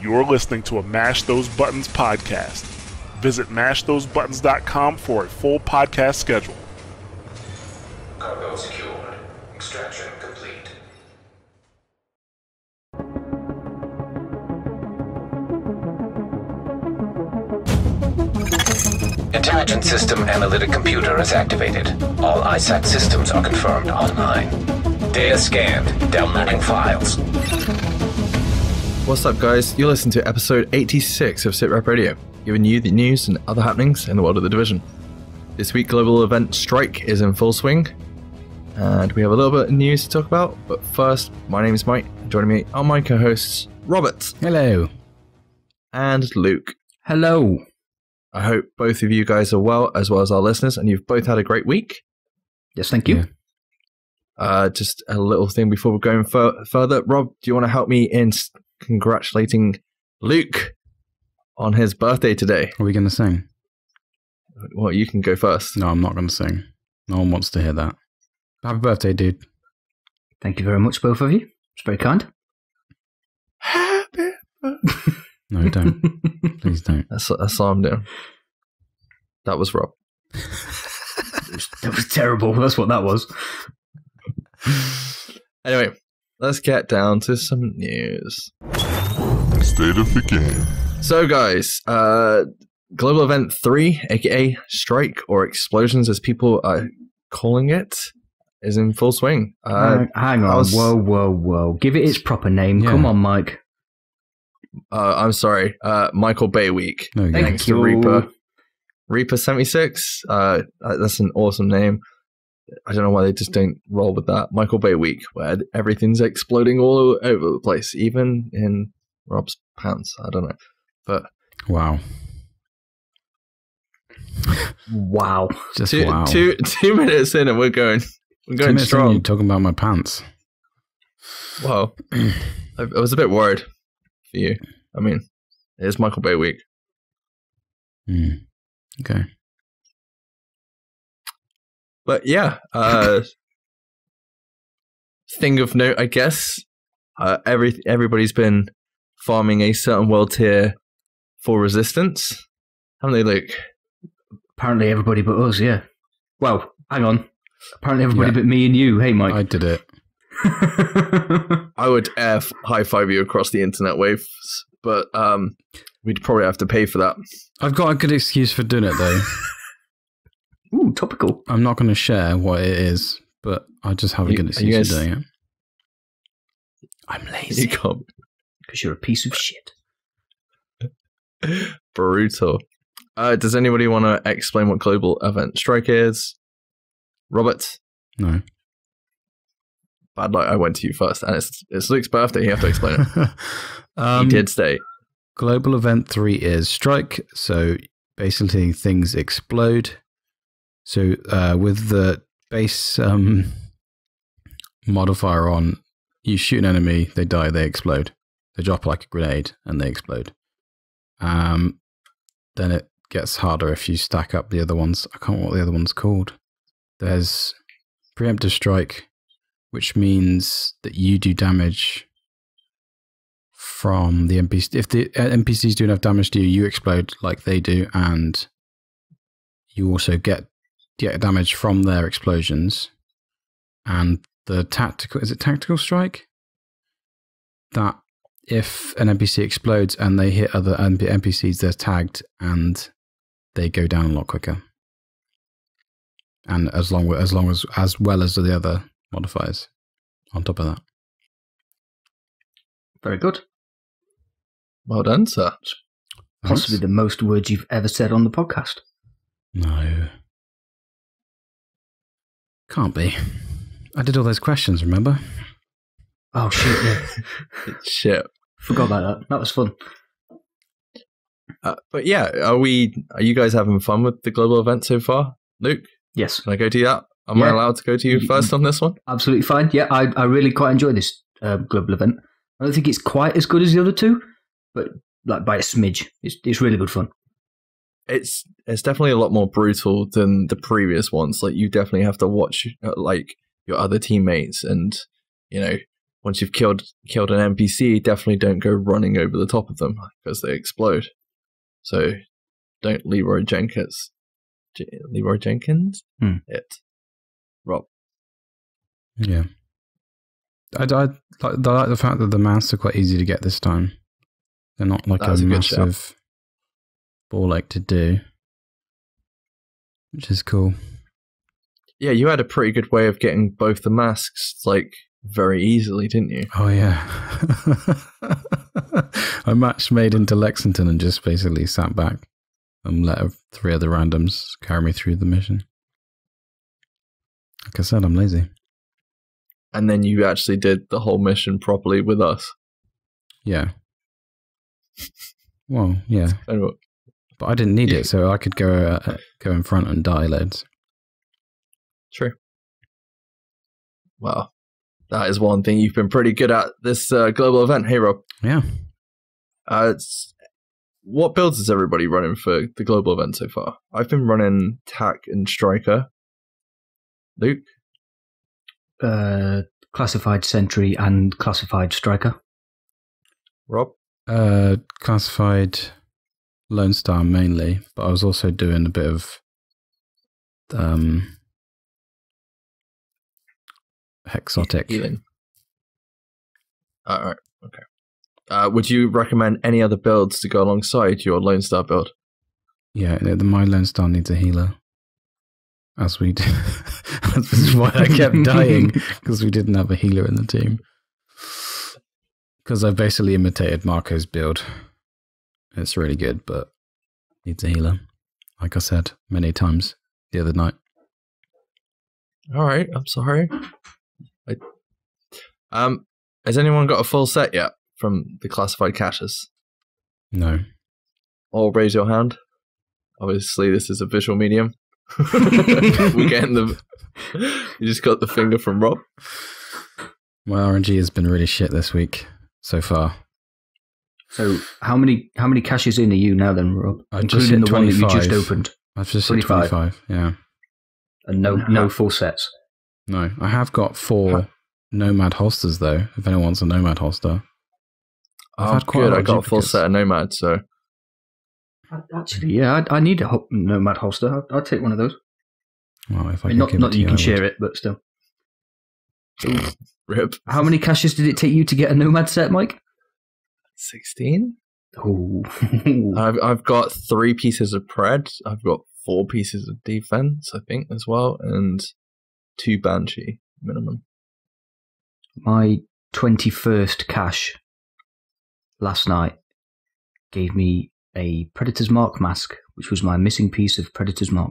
You're listening to a Mash Those Buttons podcast. Visit mashthosebuttons.com for a full podcast schedule. Cargo secured. Extraction complete. Intelligent System Analytic Computer is activated. All ISAC systems are confirmed online. Data scanned. Downloading files. What's up, guys? You're listening to episode 86 of SITREP Radio, giving you the news and other happenings in the world of the division. This week, global event Strike is in full swing, and we have a little bit of news to talk about. But first, my name is Mike. Joining me are my co-hosts, Robert. Hello. And Luke. Hello. I hope both of you guys are well as our listeners, and you've both had a great week. Yes, thank you. Just a little thing before we're going further. Rob, do you want to help me in congratulating Luke on his birthday today? Are we going to sing? Well, you can go first. No, I'm not going to sing. No one wants to hear that. Happy birthday, dude. Thank you very much, both of you. It's very kind. Happy birthday. No, don't. Please don't. That's all I'm doing. That was Rob. That was terrible. That's what that was. Anyway, let's get down to some news. State of the game. So, guys, Global Event 3, aka Strike or Explosions as people are calling it, is in full swing. Hang on. Whoa. Give it its proper name. Yeah. Come on, Mike. I'm sorry. Michael Bay Week. No, thanks to Reaper. Reaper 76. That's an awesome name. I don't know why they just don't roll with that. Michael Bay Week, where everything's exploding all over the place, even in Rob's pants. I don't know. But wow. Just wow. 2 minutes in and we're going 2 minutes strong. In, you're talking about my pants. Well, I was a bit worried for you. I mean, it is Michael Bay Week. Okay. But yeah, thing of note, I guess, everybody's been farming a certain world tier for Resistance, haven't they, Luke? Apparently everybody but us, yeah. Well, hang on. Apparently everybody but me and you. Hey, Mike. I did it. I would high-five you across the internet waves, but we'd probably have to pay for that. I've got a good excuse for doing it, though. Ooh, topical. I'm not going to share what it is, but I just have a good excuse for doing it. I'm lazy. You can't. Because you're a piece of shit. Brutal. Does anybody want to explain what Global Event Strike is? Robert? No. Bad luck, I went to you first, and it's Luke's birthday, you have to explain it. He did stay. Global Event 3 is Strike, so basically things explode. So with the base modifier on, you shoot an enemy, they die, they explode. They drop like a grenade and they explode. Then it gets harder if you stack up the other ones. I can't remember what the other one's called. There's Preemptive Strike, which means that you do damage from the NPC. If the NPCs do enough damage to you, you explode like they do, and you also get damage from their explosions. And the tactical strike? That if an NPC explodes and they hit other NPCs, they're tagged and they go down a lot quicker. And as well as the other modifiers on top of that. Very good. Well done, sir. Possibly the most words you've ever said on the podcast. No. Can't be. I did all those questions, remember? Oh, shit, yeah. Shit. Forgot about that. That was fun. But yeah, are you guys having fun with the global event so far? Luke? Yes. Can I go to you? Am I allowed to go to you first on this one? Absolutely fine. Yeah, I really quite enjoy this global event. I don't think it's quite as good as the other two, but like by a smidge. It's really good fun. It's definitely a lot more brutal than the previous ones. Like, you definitely have to watch like your other teammates and, you know, once you've killed an NPC, definitely don't go running over the top of them because they explode. So don't Leroy Jenkins it, Rob. Yeah. I like the fact that the masks are quite easy to get this time. They're not like a massive ball ache to do, which is cool. Yeah, you had a pretty good way of getting both the masks like very easily, didn't you? Oh yeah. I match made into Lexington and just basically sat back and let 3 other randoms carry me through the mission. Like I said, I'm lazy. And then you actually did the whole mission properly with us. Yeah. Well, yeah. But I didn't need it, so I could go in front and die loads. True. Well, that is one thing you've been pretty good at this global event. Hey, Rob. Yeah. What builds is everybody running for the global event so far? I've been running TAC and Striker. Luke? Classified Sentry and Classified Striker. Rob? Classified Lone Star mainly, but I was also doing a bit of Hexotic. Healing. Alright, okay. Would you recommend any other builds to go alongside your Lone Star build? Yeah, my Lone Star needs a healer. As we do. This is why I kept dying, because we didn't have a healer in the team. Because I basically imitated Marco's build. It's really good, but needs a healer. Like I said many times the other night. Alright, I'm sorry. Has anyone got a full set yet from the classified caches? No. Or raise your hand. Obviously, this is a visual medium. We're getting the. You just got the finger from Rob. My RNG has been really shit this week so far. So how many caches in are you now then, Rob? Including the one that you just opened. I've just hit 25. Yeah. And no full sets. No, I have got 4 Nomad Holsters though. If anyone wants a Nomad Holster. I got a full set of Nomad, so. Actually, yeah, I need a Nomad holster. I'll take one of those. Well, if not that you can share it, but still. Rip. How many caches did it take you to get a Nomad set, Mike? 16. Oh. I've got 3 pieces of pred. I've got 4 pieces of defense, I think, as well, and 2 Banshee minimum. My 21st cache last night gave me a Predator's Mark mask, which was my missing piece of Predator's Mark.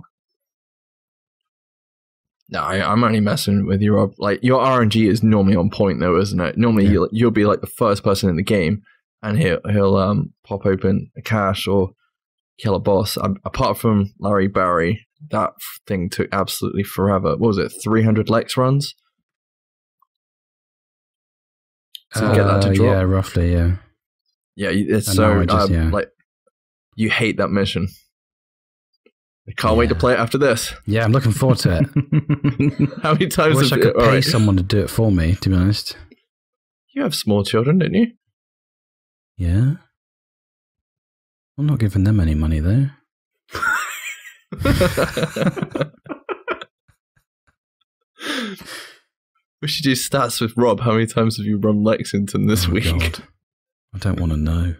No, I'm only messing with you, Rob. Like, your RNG is normally on point, though, isn't it? Normally, you'll be like the first person in the game, and he'll pop open a cache or kill a boss. Apart from Larry Barry, that thing took absolutely forever. What was it? 300 Lex runs to get that to drop. Yeah, roughly. Yeah. Yeah, it's so like. You hate that mission. I can't wait to play it after this. Yeah, I'm looking forward to it. How many times I wish I could pay someone to do it for me, to be honest. You have small children, don't you? Yeah. I'm not giving them any money, though. We should do stats with Rob. How many times have you run Lexington this week? God. I don't want to know.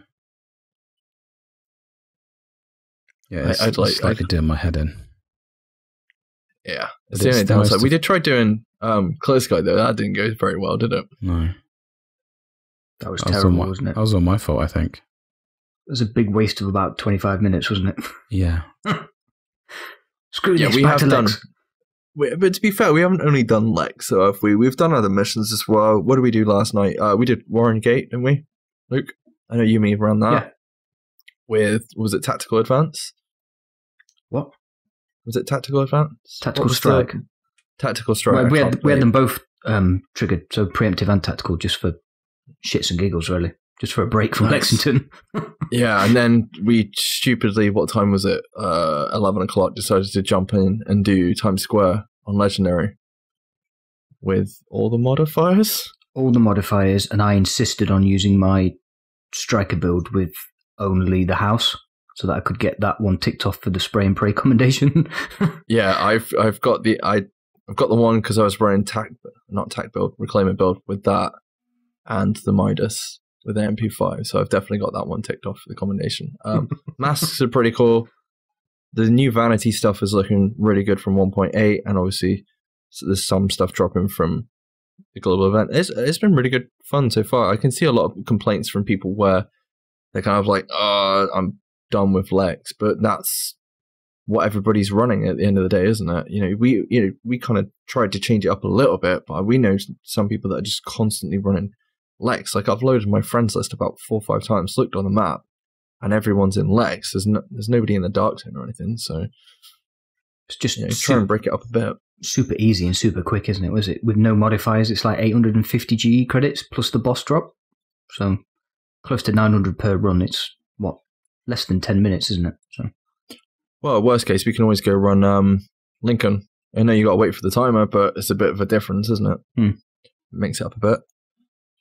Yeah, I'd like to do my head in. Yeah, it's the only downside. We did try doing Clear Sky though. That didn't go very well, did it? No, that was terrible, wasn't it? That was all my fault, I think. It was a big waste of about 25 minutes, wasn't it? Yeah. Screw this. We have done. But to be fair, we haven't only done Lex. So we've done other missions as well. What did we do last night? We did Warren Gate, didn't we, Luke? I know you mean around that. Yeah. With, was it Tactical Advance? What? Was it Tactical Advance? Tactical Strike. Tactical Strike. We had them both triggered, so preemptive and tactical, just for shits and giggles, really. Just for a break from Lexington. Yeah, and then we stupidly, what time was it? 11 o'clock, decided to jump in and do Times Square on Legendary with all the modifiers. all the modifiers, and I insisted on using my striker build with only the house, so that I could get that one ticked off for the spray and pray commendation. Yeah, I've got the one because I was running reclaimer build with that, and the Midas with the MP5. So I've definitely got that one ticked off for the commendation. Masks are pretty cool. The new vanity stuff is looking really good from 1.8, and obviously there's some stuff dropping from the global event. It's been really good fun so far. I can see a lot of complaints from people where they're kind of like, "Oh, I'm done with Lex," but that's what everybody's running at the end of the day, isn't it? We kind of tried to change it up a little bit, but we know some people that are just constantly running Lex. Like, I've loaded my friends list about 4 or 5 times, looked on the map, and everyone's in Lex. There's nobody in the Dark Zone or anything, so it's just try and break it up a bit. Super easy and super quick, isn't it? Was it with no modifiers? It's like 850 GE credits plus the boss drop, so close to 900 per run. It's less than 10 minutes, isn't it? So, well, worst case, we can always go run Lincoln. I know you got to wait for the timer, but it's a bit of a difference, isn't it? It makes it up a bit.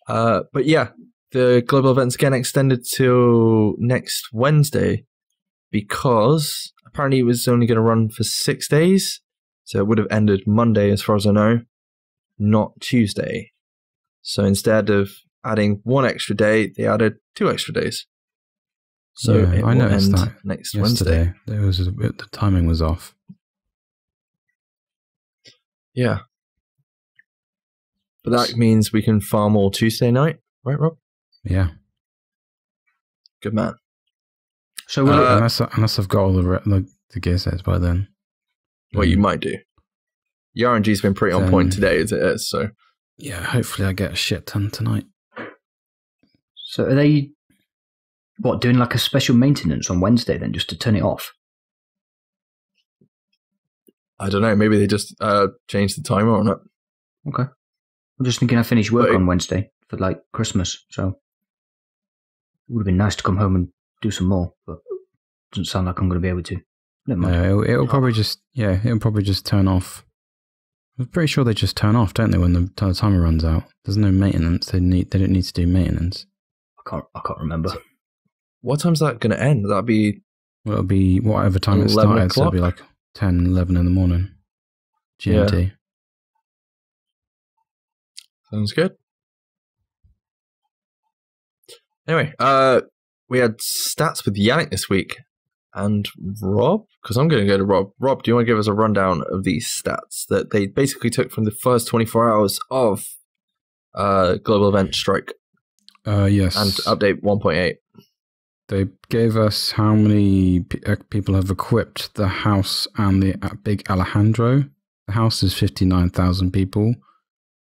But yeah, the global event's getting extended till next Wednesday because apparently it was only going to run for 6 days. So it would have ended Monday, as far as I know, not Tuesday. So instead of adding 1 extra day, they added 2 extra days. So it I will noticed end that next yesterday. Wednesday. The timing was off. Yeah. But that means we can farm all Tuesday night, right, Rob? Yeah. Good man. So unless I've got all the gear sets by then. Well, you might do. Your RNG's been pretty on point today as it is, so. Yeah, hopefully I get a shit ton tonight. So are they, doing like a special maintenance on Wednesday then, just to turn it off? I don't know, maybe they just changed the timer on it. Okay. I'm just thinking I finish work on Wednesday for like Christmas, so it would have been nice to come home and do some more, but it doesn't sound like I'm going to be able to. No, it'll probably just turn off. I'm pretty sure they just turn off, don't they, when the timer runs out? There's no maintenance. They don't need to do maintenance. I can't remember. What time's that going to end? That'll be... Well, it'll be whatever time it started, so it'll be like 10, 11 in the morning. GMT. Yeah. Sounds good. Anyway, we had stats with Yannick this week. And Rob, because I'm going to go to Rob. Rob, do you want to give us a rundown of these stats that they basically took from the first 24 hours of Global Event Strike? Yes. And update 1.8. They gave us how many people have equipped the house and the big Alejandro. The house is 59,000 people.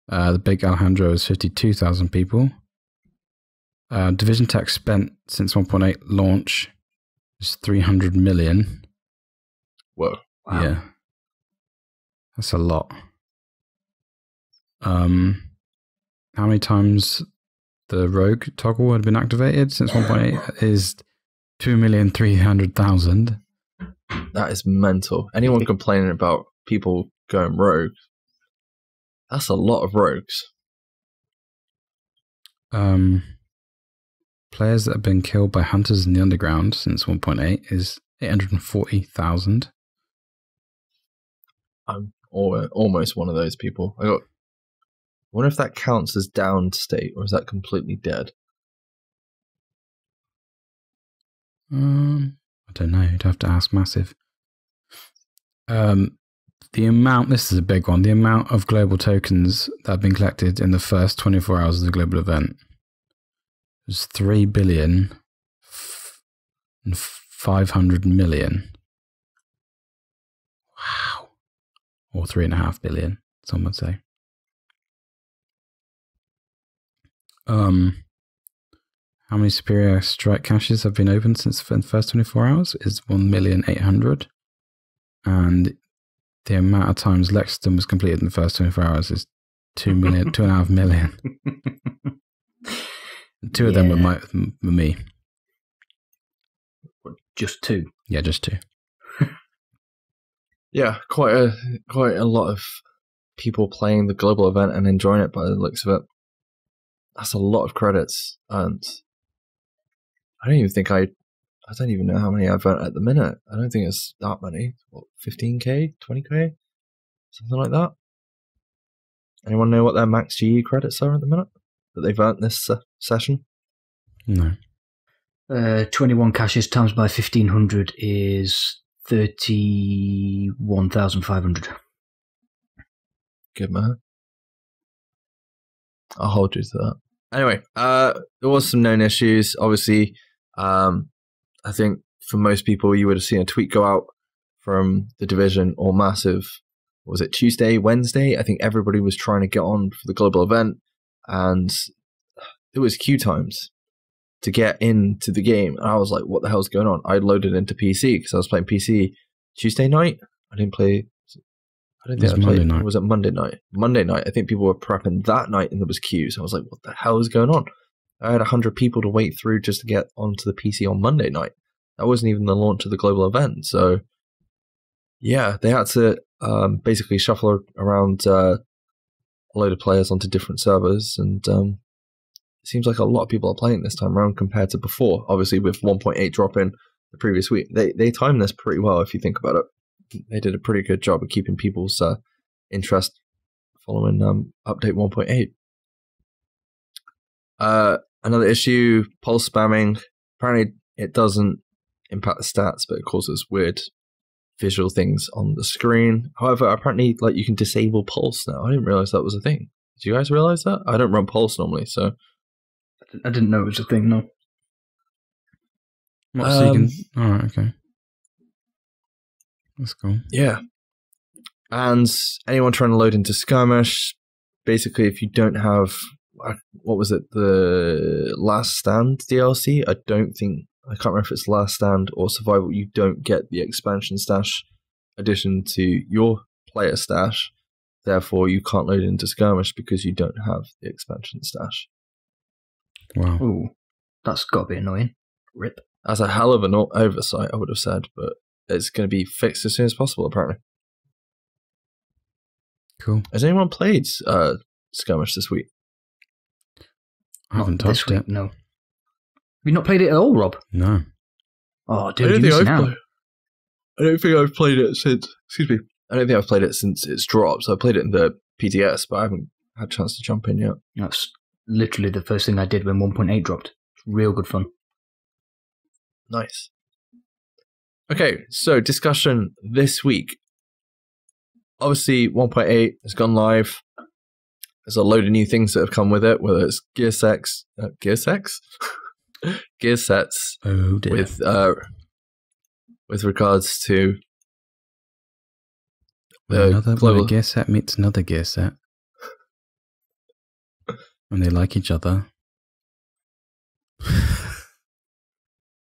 The big Alejandro is 52,000 people. Division Tech spent since 1.8 launch is 300 million. Whoa. Wow. Yeah. That's a lot. How many times the Rogue toggle had been activated since 1.8 is 2,300,000. That is mental. Anyone complaining about people going rogue, that's a lot of rogues. Players that have been killed by hunters in the underground since 1.8 is 840,000. I'm almost one of those people. I wonder if that counts as downed state, or is that completely dead? I don't know. You'd have to ask Massive. The amount, this is a big one, the amount of global tokens that have been collected in the first 24 hours of the global event was 3,500,000,000. Wow. Or 3.5 billion, some would say. How many Superior Strike caches have been opened since the first 24 hours is 1,800,000. And the amount of times Lexington was completed in the first 24 hours is 2.5 million. Two of them were me. Just 2? Yeah, just 2. Yeah, quite a lot of people playing the global event and enjoying it by the looks of it. That's a lot of credits, and I don't even know how many I've earned at the minute. I don't think it's that many. What, 15k, 20k, something like that. Anyone know what their max GE credits are at the minute that they've earned this session? No. 21 caches times by 1500 is 31,500. Good man. I'll hold you to that. Anyway, there was some known issues. Obviously, I think for most people, you would have seen a tweet go out from the Division or Massive. Was it Tuesday, Wednesday? I think everybody was trying to get on for the global event, and there was queue times to get into the game. And I was like, what the hell's going on? I loaded into PC because I was playing PC Tuesday night. I didn't play. I don't think I played. Monday night. Was it Monday night? Monday night. I think people were prepping that night and there was queues. I was like, what the hell is going on? I had 100 people to wait through just to get onto the PC on Monday night. That wasn't even the launch of the global event. So, yeah, they had to basically shuffle around a load of players onto different servers. And it seems like a lot of people are playing this time around compared to before. Obviously, with 1.8 dropping the previous week. They timed this pretty well if you think about it. They did a pretty good job of keeping people's interest following update 1.8. Another issue, pulse spamming. Apparently it doesn't impact the stats, but it causes weird visual things on the screen. However, apparently like you can disable pulse now. I didn't realize that was a thing. Did you guys realize that? I don't run pulse normally, so I didn't know it was a thing, no. So you can... Alright, okay. That's cool. Yeah. And anyone trying to load into Skirmish, basically if you don't have, what was it, the Last Stand DLC? I can't remember if it's Last Stand or Survival, you don't get the expansion stash addition to your player stash. Therefore, you can't load into Skirmish because you don't have the expansion stash. Wow. Ooh, that's got to be annoying. Rip. That's a hell of an oversight, I would have said, but it's going to be fixed as soon as possible, apparently. Cool. Has anyone played Skirmish this week? I haven't touched it. No. Have you not played it at all, Rob? No. Oh, dude, you're missing out. I don't think I've played it since... Excuse me. I don't think I've played it since it's dropped. So I played it in the PTS, but I haven't had a chance to jump in yet. That's literally the first thing I did when 1.8 dropped. Real good fun. Nice. Okay, so discussion this week. Obviously, 1.8 has gone live. There's a load of new things that have come with it, whether it's gear sets Oh, dear. with regards to another gear set meets another gear set, and they like each other.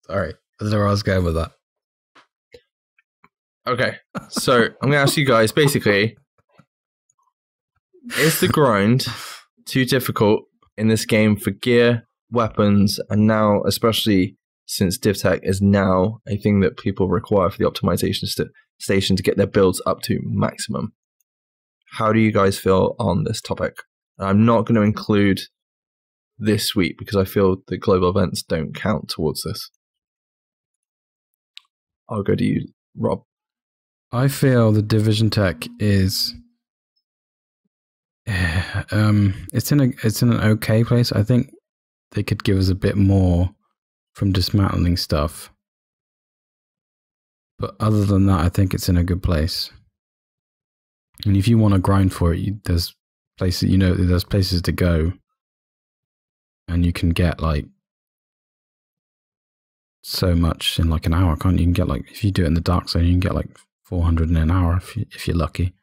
Sorry, I don't know where I was going with that. Okay, so I'm going to ask you guys, basically, is the grind too difficult in this game for gear, weapons, and now, especially since DivTech is now a thing that people require for the optimization station to get their builds up to maximum? How do you guys feel on this topic? And I'm not going to include this week because I feel the global events don't count towards this. I'll go to you, Rob. I feel the Division Tech is it's in an okay place. I think they could give us a bit more from dismantling stuff. But other than that, I think it's in a good place. And if you want to grind for it, there's places to go. And you can get like so much in like an hour, can't you? You can get like, if you do it in the dark zone, you can get like 400 in an hour if you're lucky.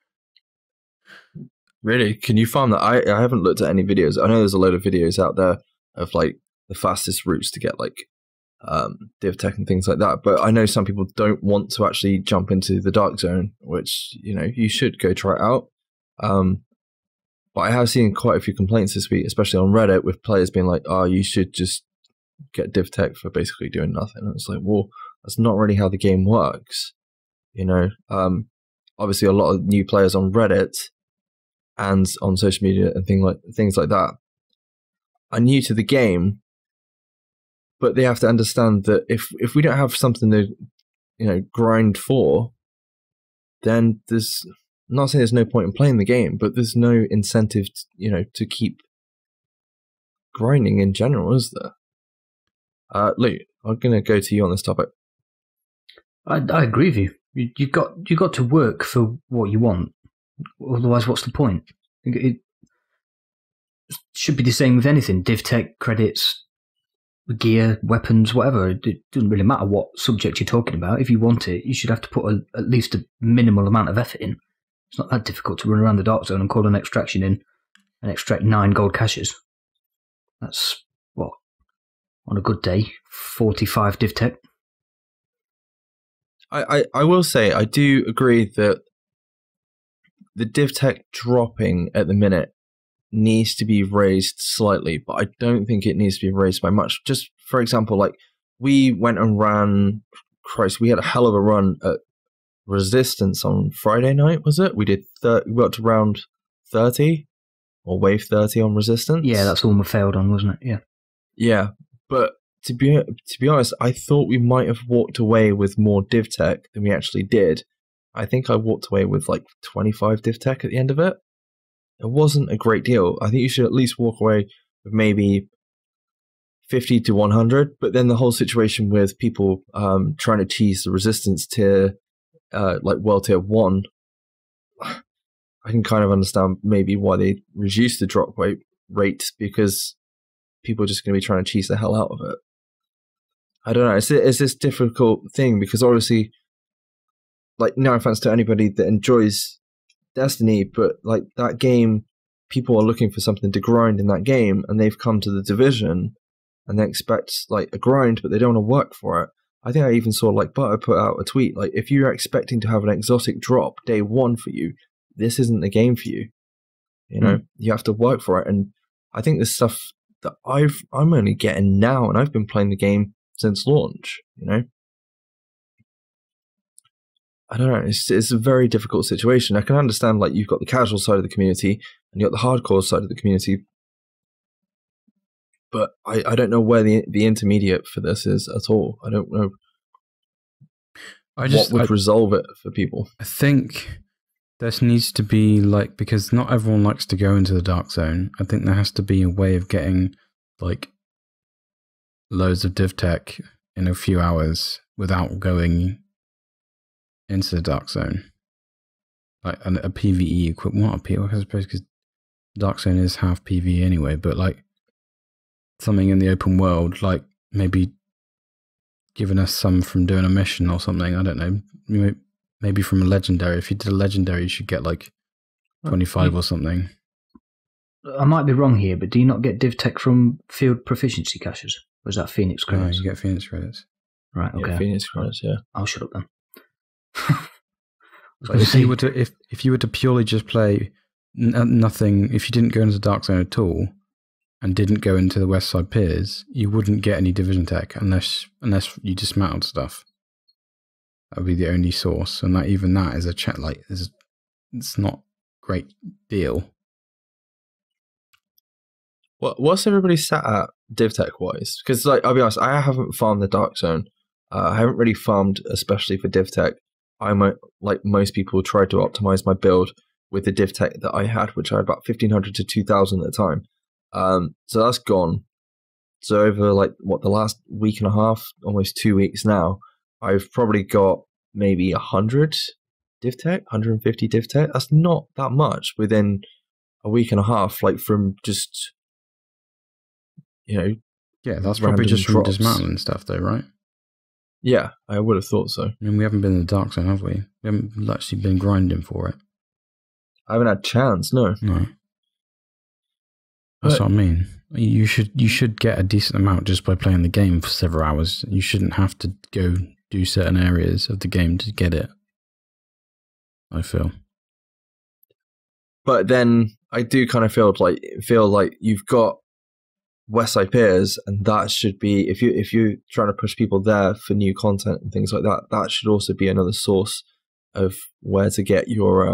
Really? Can you farm that? I haven't looked at any videos. I know there's a load of videos out there of like the fastest routes to get like DivTech and things like that. But I know some people don't want to actually jump into the dark zone, which, you know, you should go try it out. But I have seen quite a few complaints this week, especially on Reddit, with players being like, oh, you should just get DivTech for basically doing nothing. And it's like, well, that's not really how the game works. You know, obviously a lot of new players on Reddit and on social media and things like that are new to the game, but they have to understand that if we don't have something to grind for, then there's, I'm not saying there's no point in playing the game, but there's no incentive to keep grinding in general, is there? Luke, I'm gonna go to you on this topic. I agree with you. You've got to work for what you want. Otherwise, what's the point? It should be the same with anything. Div tech, credits, gear, weapons, whatever. It doesn't really matter what subject you're talking about. If you want it, you should have to put at least a minimal amount of effort in. It's not that difficult to run around the Dark Zone and call an extraction in and extract 9 gold caches. That's, what, on a good day, 45 div tech. I will say, I do agree that the div tech dropping at the minute needs to be raised slightly, but I don't think it needs to be raised by much. Just for example, like we went and ran, we had a hell of a run at Resistance on Friday night, was it? We did we got to round 30 or wave 30 on Resistance. Yeah, that's the one we failed on, wasn't it? Yeah, but to be honest, I thought we might have walked away with more div tech than we actually did. I think I walked away with like 25 div tech at the end of it. It wasn't a great deal. I think you should at least walk away with maybe 50 to 100. But then the whole situation with people trying to cheese the Resistance tier, like World Tier 1, I can kind of understand maybe why they reduced the drop rate, because people are just going to be trying to cheese the hell out of it. I don't know. It's this difficult thing, because obviously, like, no offense to anybody that enjoys Destiny, but like that game, people are looking for something to grind in that game, and they've come to the Division and they expect like a grind, but they don't want to work for it. I think I even saw like Butter put out a tweet like, if you're expecting to have an exotic drop day 1 for you, this isn't the game for you. You have to work for it. And I think there's stuff that I'm only getting now, and I've been playing the game since launch. I don't know. It's a very difficult situation. I can understand, like, you've got the casual side of the community and you've got the hardcore side of the community, but I don't know where the intermediate for this is at all. I don't know what would resolve it for people. I think there needs to be, like, because not everyone likes to go into the Dark Zone, I think there has to be a way of getting, like, loads of div tech in a few hours without going into the Dark Zone. Like a PvE equipment, not a PvE, I suppose, because Dark Zone is half PvE anyway, but like something in the open world, like maybe giving us some from doing a mission or something, I don't know, maybe from a legendary. If you did a legendary, you should get like 25 or something. I might be wrong here, but do you not get div tech from field proficiency caches? Or is that Phoenix credits? No, you get Phoenix credits. Right, okay. Yeah, Phoenix credits, yeah. I'll shut up then. If you were to purely just play nothing, if you didn't go into the Dark Zone at all and didn't go into the West Side Piers, you wouldn't get any Division tech unless you dismantled stuff. That would be the only source, and even that is a chat. Like, it's not a great deal. What's everybody sat at div tech wise? Because, like, I'll be honest, I haven't farmed the Dark Zone. I haven't really farmed, especially for div tech. I might, like most people, try to optimize my build with the div tech that I had, which I had about 1,500 to 2,000 at the time. So that's gone. So over like the last week and a half, almost 2 weeks now, I've probably got maybe 100 div tech, 150 div tech. That's not that much within a week and a half, like from just, yeah, that's probably just from dismantling stuff though, right? Yeah, I would have thought so. I mean, we haven't been in the Dark Zone, have we? We haven't actually been grinding for it. I haven't had chance, no. No. That's what I mean. You should get a decent amount just by playing the game for several hours. You shouldn't have to go do certain areas of the game to get it, I feel. But then I do kind of feel like you've got West Side Piers, and that should be, if you're trying to push people there for new content and things like that, that should also be another source of where to get your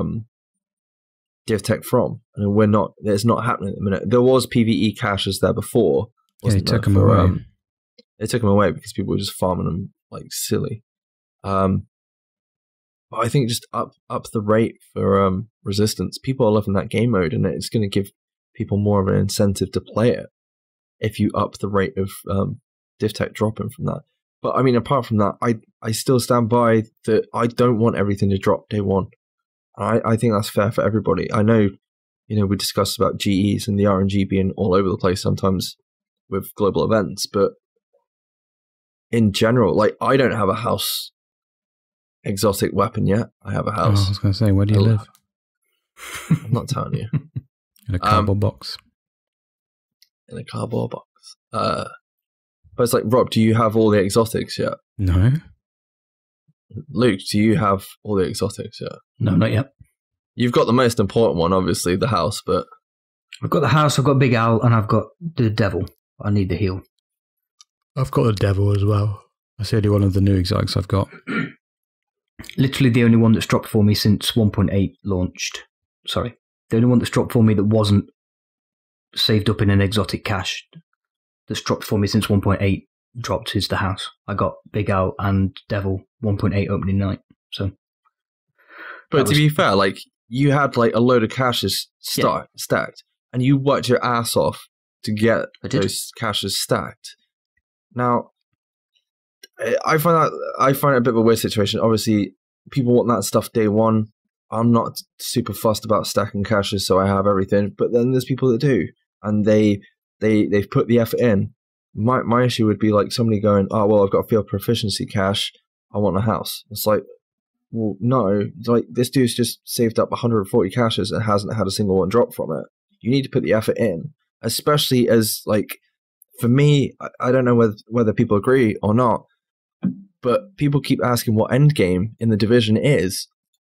DivTech from, and it's not happening at the minute. There was PvE caches there before. Yeah, they took them away. They took them away because people were just farming them like silly. But I think just up the rate for resistance. People are loving that game mode, and it's going to give people more of an incentive to play it if you up the rate of DivTech dropping from that. But I mean, apart from that, I still stand by that. I don't want everything to drop day one. I think that's fair for everybody. I know, we discussed about GEs and the RNG being all over the place sometimes with global events, but in general, like, I don't have a house exotic weapon yet. I have a house. I was going to say, where do you live? I'm not telling you. In a cardboard box. In a cardboard box. But it's like, Rob, do you have all the exotics yet? No. Luke, do you have all the exotics yet? No, not yet. You've got the most important one, obviously, the house, but... I've got the house, I've got Big Owl, and I've got the devil. I need the heal. I've got the devil as well. That's the only one of the new exotics I've got. Literally the only one that's dropped for me since 1.8 launched. Sorry. The only one that's dropped for me that wasn't saved up in an exotic cache that's dropped for me since 1.8 dropped is the house. I got Big Owl and Devil 1.8 opening night. So, but to be fair, like, you had like a load of caches stacked, and you worked your ass off to get those caches stacked. Now, I find it a bit of a weird situation. Obviously, people want that stuff day one. I'm not super fussed about stacking caches, so I have everything. But then there's people that do, and they've put the effort in. My issue would be like somebody going, oh, well, I've got a field proficiency cache, I want a house. It's like, well, no, it's like, this dude's just saved up 140 caches and hasn't had a single one drop from it. You need to put the effort in, especially as, like, for me, I don't know whether people agree or not, but people keep asking what end game in the division is,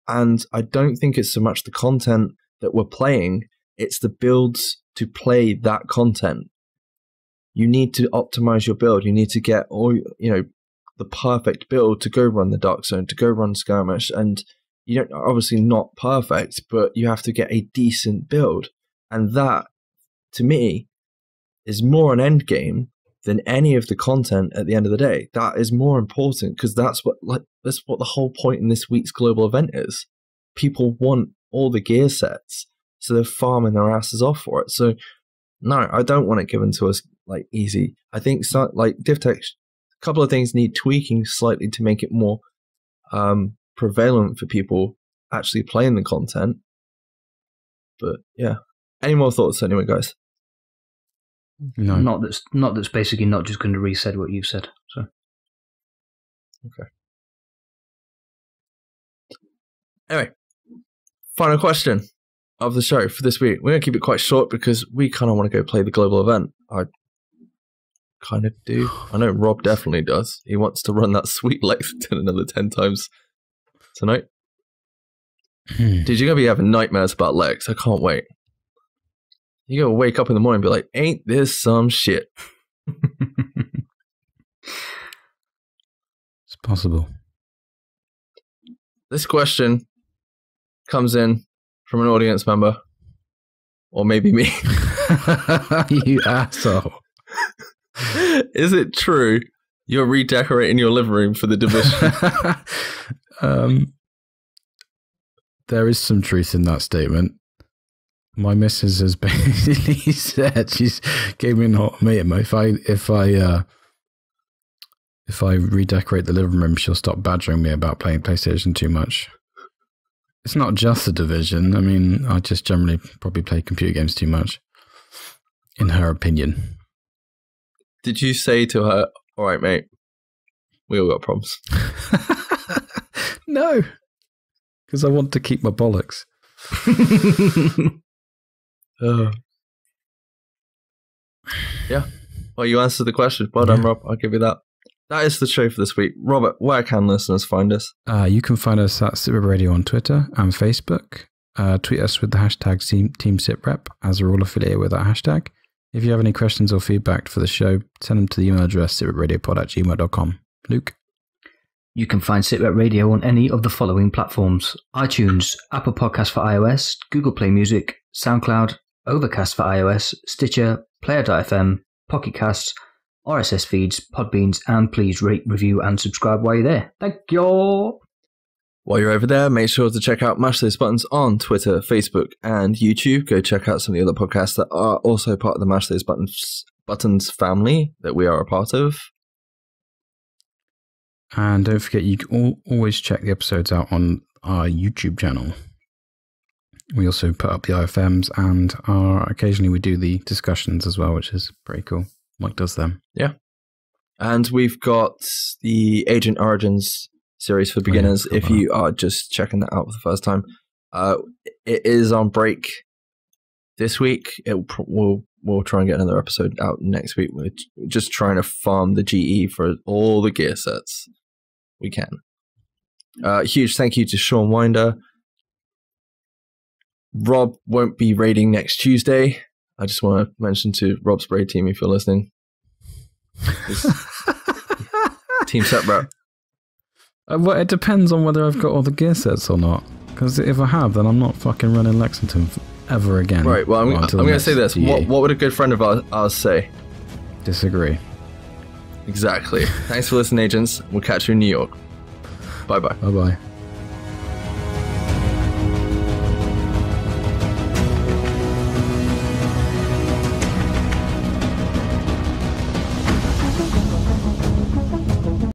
and I don't think it's so much the content that we're playing, it's the builds to play that content. You need to optimize your build. You need to get all, the perfect build to go run the Dark Zone, to go run Skirmish, and you don't, obviously not perfect, but you have to get a decent build, and that, to me, is more an end game than any of the content at the end of the day. That is more important because that's what the whole point in this week's global event is. People want all the gear sets, so they're farming their asses off for it. So no, I don't want it given to us like easy. I think DivTech, a couple of things need tweaking slightly to make it more prevalent for people actually playing the content. But yeah, any more thoughts anyway, guys? No, not that's basically not just going to reset what you've said. So okay. Anyway, final question of the show for this week. We're going to keep it quite short because we kind of want to go play the global event. I kind of do. I know Rob definitely does. He wants to run that sweet Lexington another 10 times tonight. Dude, you're going to be having nightmares about Lex. I can't wait. You're going to wake up in the morning and be like, ain't this some shit? It's possible. This question comes in from an audience member. Or maybe me. You asshole. Is it true you're redecorating your living room for the division? There is some truth in that statement. My missus has basically said, she's gave me an ultimatum. If I redecorate the living room, she'll stop badgering me about playing PlayStation too much. It's not just the division. I mean, I just generally probably play computer games too much, in her opinion. Did you say to her, all right, mate, we all got problems? No, because I want to keep my bollocks. Yeah. Well, you answered the question. Well done, Rob. I'll give you that. That is the show for this week. Robert, where can listeners find us? You can find us at SITREP Radio on Twitter and Facebook. Tweet us with the hashtag TeamSitRep, as we're all affiliated with that hashtag. If you have any questions or feedback for the show, send them to the email address sitrepradiopod@gmail.com. Luke? You can find SITREP Radio on any of the following platforms: iTunes, Apple Podcasts for iOS, Google Play Music, SoundCloud, Overcast for iOS, Stitcher, Player.fm, Pocket Casts, RSS feeds, Podbeans, and please rate, review, and subscribe while you're there. Thank you! While you're over there, make sure to check out Mash Those Buttons on Twitter, Facebook, and YouTube. Go check out some of the other podcasts that are also part of the Mash Those Buttons family that we are a part of. And don't forget, you can always check the episodes out on our YouTube channel. We also put up the IFMs, and occasionally we do the discussions as well, which is pretty cool. Mike does them. Yeah. And we've got the Agent Origins series for beginners. If you are just checking that out for the first time, it is on break this week. We'll try and get another episode out next week. We're just trying to farm the GE for all the gear sets we can. Huge thank you to Sean Winder. Rob won't be raiding next Tuesday. I just want to mention to Rob's raid team, if you're listening, Team SITREP. Well, it depends on whether I've got all the gear sets or not. Because if I have, then I'm not fucking running Lexington ever again. Right, well, I'm going to say this. What would a good friend of ours say? Disagree. Exactly. Thanks for listening, agents. We'll catch you in New York. Bye-bye. Bye-bye.